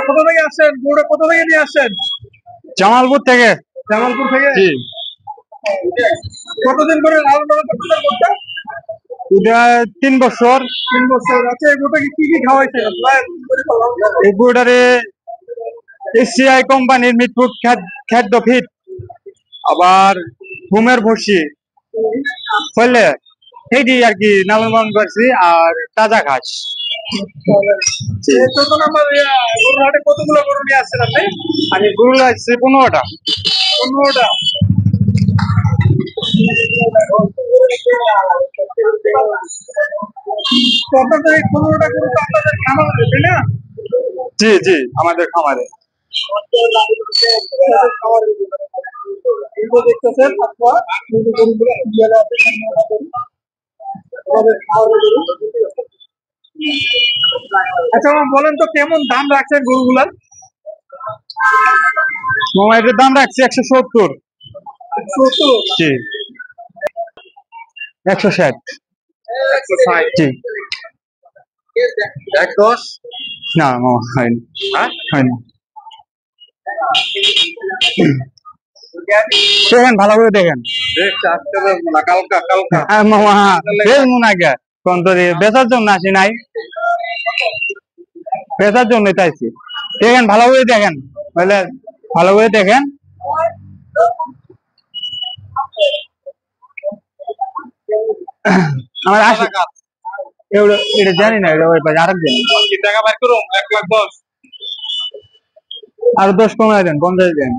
কোথা থেকে আসছেন? গরুটা কোথা থেকে নিয়ে আসছেন? জামালপুর থেকে। জামালপুর থেকে? জি। কতদিন করে লালন পালন করতেছেন গরুটা? এটা 3 বছর। 3 বছর। আচ্ছা, এই গরুটাকে কি খাওয়াইছেন আপনারা? এই গরুটারে এসিআই কোম্পানির মিটফুড খাদ্য ফিট, আবার ঘুমের ভুসি হইলে সেইটি আর কি লালন পালন করছি, আর তাজা ঘাস। চোদ্দ নম্বর গরুর হাটে কতগুলো গরু নিয়ে আসছেন আপনি? আমি গরু লাগছে 15টা। 15টা। তো আপনাদের এই 15টা গরু তো আপনাদের খামারে, তাই না? জি জি, আমাদের খামারে। দেখতেছেন আপনারা গরুগুলো আচ্ছা, বলেন তো কেমন দাম রাখছেন গরুগুলার? মামা এটার দাম রাখছি 170। জি। 160। 160। জি। 110? না মামা হয়নি। হয়নি। দেখেন, ভালো করে দেখেন। মামা বেচবো না কে? কোন তোর বেচার জন্য আসি নাই, বেচার জন্য চাইছি। দেখেন, ভালো করে দেখেন, বুঝলে? ভালো করে দেখেন। আমার আসে এটা জানি না, এটা ওই পাশে আরেক জানি। টাকা বার করুন, 1,10,000। আর 10 কমায় দেন, 50 দেন।